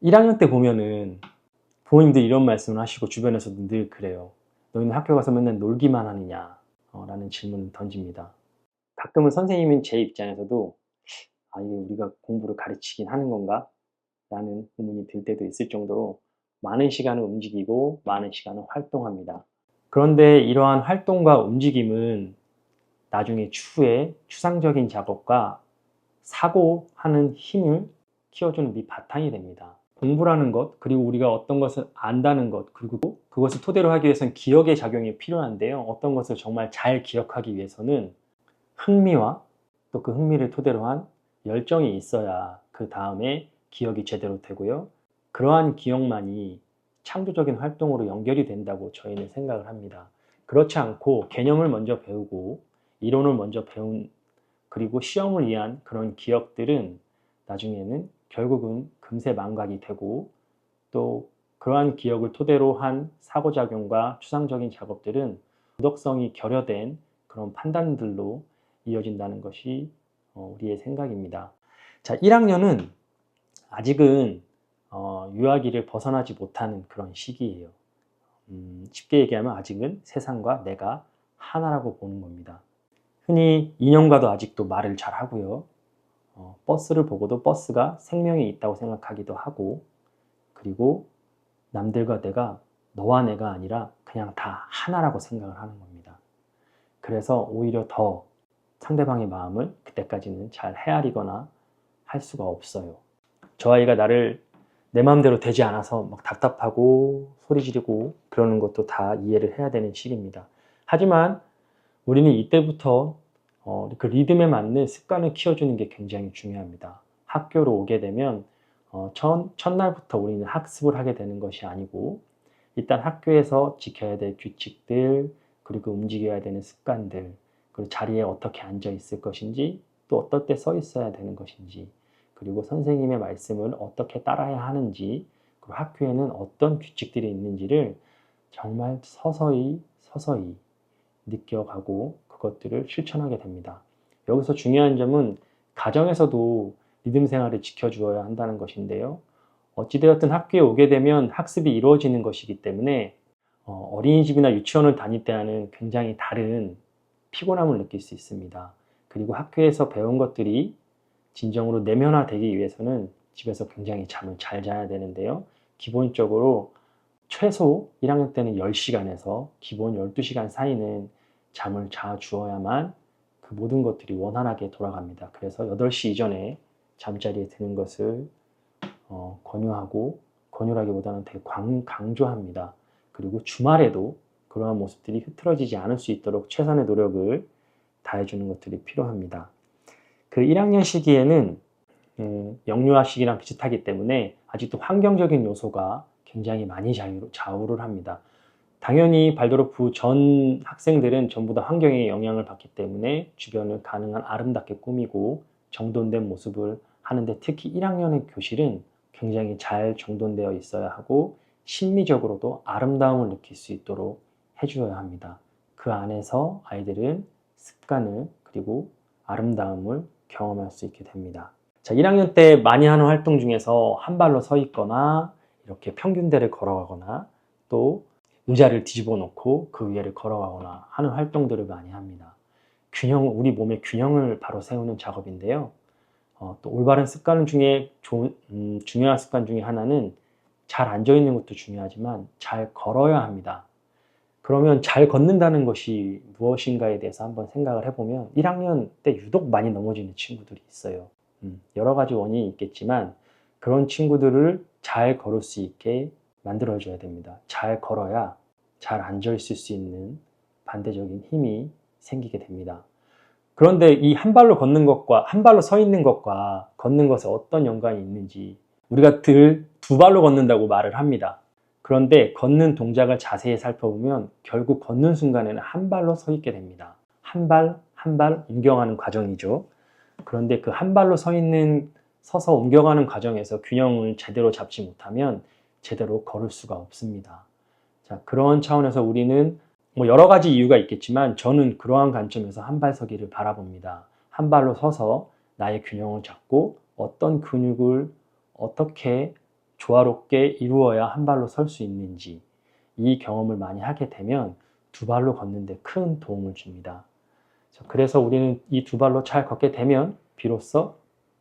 1학년 때 보면은 부모님들이 이런 말씀을 하시고 주변에서도 늘 그래요. 너희는 학교 가서 맨날 놀기만 하느냐 라는 질문을 던집니다. 가끔은 선생님인 제 입장에서도 이게 우리가 공부를 가르치긴 하는 건가? 라는 의문이 들 때도 있을 정도로 많은 시간을 움직이고 많은 시간을 활동합니다. 그런데 이러한 활동과 움직임은 나중에 추후에 추상적인 작업과 사고하는 힘을 키워주는 밑바탕이 됩니다. 공부라는 것, 그리고 우리가 어떤 것을 안다는 것, 그리고 그것을 토대로 하기 위해서는 기억의 작용이 필요한데요. 어떤 것을 정말 잘 기억하기 위해서는 흥미와 또 그 흥미를 토대로 한 열정이 있어야 그 다음에 기억이 제대로 되고요. 그러한 기억만이 창조적인 활동으로 연결이 된다고 저희는 생각을 합니다. 그렇지 않고 개념을 먼저 배우고 이론을 먼저 배운 그리고 시험을 위한 그런 기억들은 나중에는 결국은 금세 망각이 되고 또 그러한 기억을 토대로 한 사고작용과 추상적인 작업들은 도덕성이 결여된 그런 판단들로 이어진다는 것이 우리의 생각입니다. 자, 1학년은 아직은 유아기를 벗어나지 못하는 그런 시기예요. 쉽게 얘기하면 아직은 세상과 내가 하나라고 보는 겁니다. 흔히 인형과도 아직도 말을 잘 하고요. 버스를 보고도 버스가 생명이 있다고 생각하기도 하고, 그리고 남들과 내가 너와 내가 아니라 그냥 다 하나라고 생각을 하는 겁니다. 그래서 오히려 더 상대방의 마음을 그때까지는 잘 헤아리거나 할 수가 없어요. 저 아이가 나를 내 마음대로 되지 않아서 막 답답하고 소리 지르고 그러는 것도 다 이해를 해야 되는 시기입니다. 하지만 우리는 이때부터 그 리듬에 맞는 습관을 키워주는 게 굉장히 중요합니다. 학교로 오게 되면 첫날부터 우리는 학습을 하게 되는 것이 아니고 일단 학교에서 지켜야 될 규칙들, 그리고 움직여야 되는 습관들, 그리고 자리에 어떻게 앉아 있을 것인지, 또 어떨 때 서 있어야 되는 것인지, 그리고 선생님의 말씀을 어떻게 따라야 하는지, 그리고 학교에는 어떤 규칙들이 있는지를 정말 서서히 느껴가고 그것들을 실천하게 됩니다. 여기서 중요한 점은 가정에서도 리듬 생활을 지켜주어야 한다는 것인데요. 어찌되었든 학교에 오게 되면 학습이 이루어지는 것이기 때문에 어린이집이나 유치원을 다닐 때와는 굉장히 다른 피곤함을 느낄 수 있습니다. 그리고 학교에서 배운 것들이 진정으로 내면화되기 위해서는 집에서 굉장히 잠을 잘 자야 되는데요. 기본적으로 최소 1학년 때는 10시간에서 기본 12시간 사이는 잠을 자주어야만 그 모든 것들이 원활하게 돌아갑니다. 그래서 8시 이전에 잠자리에 드는 것을 권유라기보다는 되게 강조합니다. 그리고 주말에도 그러한 모습들이 흐트러지지 않을 수 있도록 최선의 노력을 다해주는 것들이 필요합니다. 그 1학년 시기에는 영유아 시기랑 비슷하기 때문에 아직도 환경적인 요소가 굉장히 많이 좌우를 합니다. 당연히 발도르프 전 학생들은 전부 다 환경에 영향을 받기 때문에 주변을 가능한 아름답게 꾸미고 정돈된 모습을 하는데, 특히 1학년의 교실은 굉장히 잘 정돈되어 있어야 하고 심미적으로도 아름다움을 느낄 수 있도록 해주어야 합니다. 그 안에서 아이들은 습관을 그리고 아름다움을 경험할 수 있게 됩니다. 자, 1학년 때 많이 하는 활동 중에서 한 발로 서 있거나 이렇게 평균대를 걸어가거나 또 의자를 뒤집어 놓고 그 위에를 걸어가거나 하는 활동들을 많이 합니다. 우리 몸의 균형을 바로 세우는 작업인데요. 또 올바른 습관 중에 중요한 습관 중에 하나는 잘 앉아 있는 것도 중요하지만 잘 걸어야 합니다. 그러면 잘 걷는다는 것이 무엇인가에 대해서 한번 생각을 해보면 1학년 때 유독 많이 넘어지는 친구들이 있어요. 여러 가지 원인이 있겠지만 그런 친구들을 잘 걸을 수 있게 만들어줘야 됩니다. 잘 걸어야 잘 앉아 있을 수 있는 반대적인 힘이 생기게 됩니다. 그런데 이 한 발로 걷는 것과 한 발로 서 있는 것과 걷는 것에 어떤 연관이 있는지, 우리가 두 발로 걷는다고 말을 합니다. 그런데 걷는 동작을 자세히 살펴보면 결국 걷는 순간에는 한 발로 서 있게 됩니다. 한 발 옮겨가는 과정이죠. 그런데 그 한 발로 서서 옮겨가는 과정에서 균형을 제대로 잡지 못하면 제대로 걸을 수가 없습니다. 자, 그런 차원에서 우리는 여러 가지 이유가 있겠지만 저는 그러한 관점에서 한발서기를 바라봅니다. 한 발로 서서 나의 균형을 잡고 어떤 근육을 어떻게 조화롭게 이루어야 한 발로 설 수 있는지, 이 경험을 많이 하게 되면 두 발로 걷는 데 큰 도움을 줍니다. 그래서 우리는 이 두 발로 잘 걷게 되면 비로소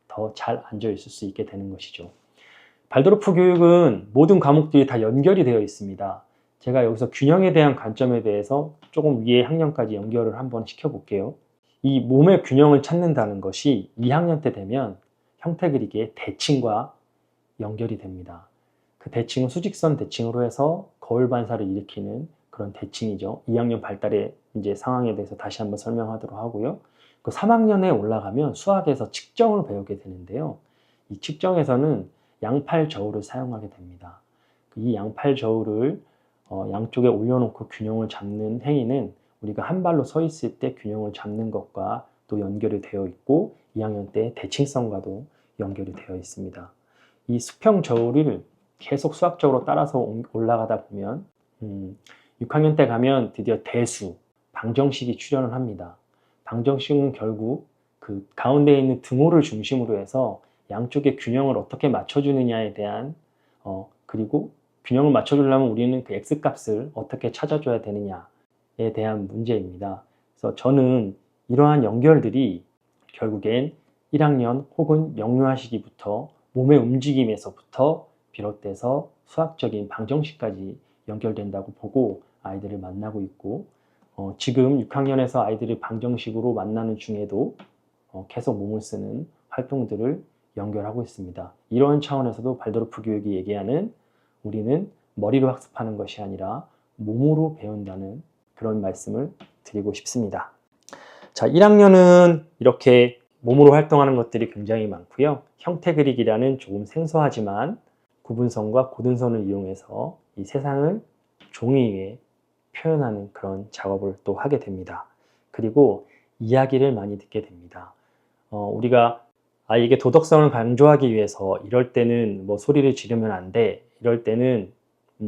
더 잘 앉아 있을 수 있게 되는 것이죠. 발도르프 교육은 모든 과목들이 다 연결이 되어 있습니다. 제가 여기서 균형에 대한 관점에 대해서 조금 위에 학년까지 연결을 한번 시켜볼게요. 이 몸의 균형을 찾는다는 것이 2학년 때 되면 형태 그리기의 대칭과 연결이 됩니다. 그 대칭은 수직선 대칭으로 해서 거울 반사를 일으키는 그런 대칭이죠. 2학년 발달의 이제 상황에 대해서 다시 한번 설명하도록 하고요. 그 3학년에 올라가면 수학에서 측정을 배우게 되는데요. 이 측정에서는 양팔 저울을 사용하게 됩니다. 이 양팔 저울을 양쪽에 올려놓고 균형을 잡는 행위는 우리가 한 발로 서 있을 때 균형을 잡는 것과 또 연결이 되어 있고 2학년 때 대칭성과도 연결이 되어 있습니다. 이 수평 저울을 계속 수학적으로 따라서 올라가다 보면 6학년 때 가면 드디어 대수, 방정식이 출현을 합니다. 방정식은 결국 그 가운데 있는 등호를 중심으로 해서 양쪽의 균형을 어떻게 맞춰주느냐에 대한 그리고 균형을 맞춰주려면 우리는 그 x값을 어떻게 찾아줘야 되느냐에 대한 문제입니다. 그래서 저는 이러한 연결들이 결국엔 1학년 혹은 명료하 시기부터 몸의 움직임에서부터 비롯돼서 수학적인 방정식까지 연결된다고 보고 아이들을 만나고 있고 지금 6학년에서 아이들을 방정식으로 만나는 중에도 계속 몸을 쓰는 활동들을 연결하고 있습니다. 이런 차원에서도 발도르프 교육이 얘기하는 우리는 머리로 학습하는 것이 아니라 몸으로 배운다는 그런 말씀을 드리고 싶습니다. 자, 1학년은 이렇게 몸으로 활동하는 것들이 굉장히 많고요. 형태 그리기라는 조금 생소하지만 구분선과 고등선을 이용해서 이 세상을 종이 위에 표현하는 그런 작업을 또 하게 됩니다. 그리고 이야기를 많이 듣게 됩니다. 우리가 아이에게 도덕성을 강조하기 위해서 이럴 때는 뭐 소리를 지르면 안 돼, 이럴 때는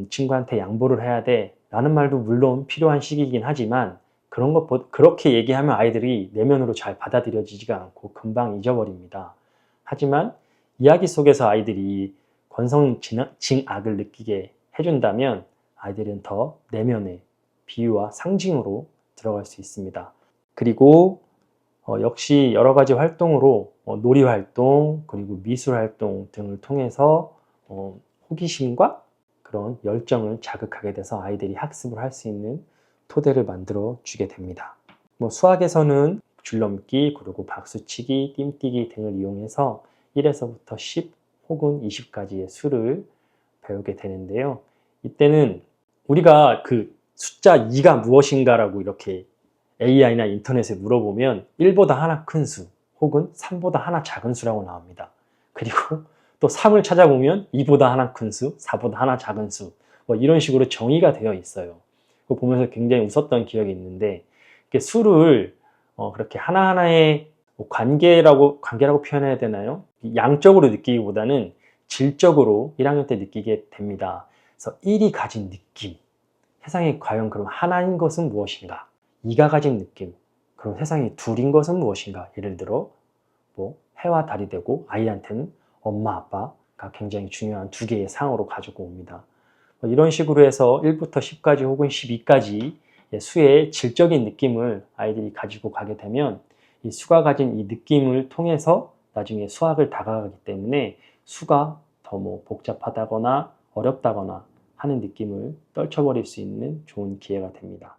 친구한테 양보를 해야 돼 라는 말도 물론 필요한 시기이긴 하지만 그렇게 얘기하면 아이들이 내면으로 잘 받아들여지지가 않고 금방 잊어버립니다. 하지만 이야기 속에서 아이들이 권성징악을 느끼게 해준다면 아이들은 더 내면에 비유와 상징으로 들어갈 수 있습니다. 그리고 역시 여러 가지 활동으로 놀이활동 그리고 미술활동 등을 통해서 호기심과 그런 열정을 자극하게 돼서 아이들이 학습을 할 수 있는 토대를 만들어 주게 됩니다. 수학에서는 줄넘기 그리고 박수치기, 띵뛰기 등을 이용해서 1에서부터 10 혹은 20까지의 수를 배우게 되는데요. 이때는 우리가 그 숫자 2가 무엇인가라고 이렇게 AI나 인터넷에 물어보면 1보다 하나 큰 수 혹은 3보다 하나 작은 수라고 나옵니다. 그리고 또 3을 찾아보면 2보다 하나 큰 수, 4보다 하나 작은 수 이런 식으로 정의가 되어 있어요. 그거 보면서 굉장히 웃었던 기억이 있는데 수를 그렇게 하나하나의 관계라고 표현해야 되나요? 양적으로 느끼기보다는 질적으로 1학년 때 느끼게 됩니다. 그래서 1이 가진 느낌, 세상에 과연 그럼 하나인 것은 무엇인가? 2가 가진 느낌, 그럼 세상에 둘인 것은 무엇인가? 예를 들어 해와 달이 되고 아이한테는 엄마 아빠가 굉장히 중요한 두 개의 상으로 가지고 옵니다. 이런 식으로 해서 1부터 10까지 혹은 12까지 수의 질적인 느낌을 아이들이 가지고 가게 되면 이 수가 가진 이 느낌을 통해서 나중에 수학을 다가가기 때문에 수가 더 복잡하다거나 어렵다거나 하는 느낌을 떨쳐버릴 수 있는 좋은 기회가 됩니다.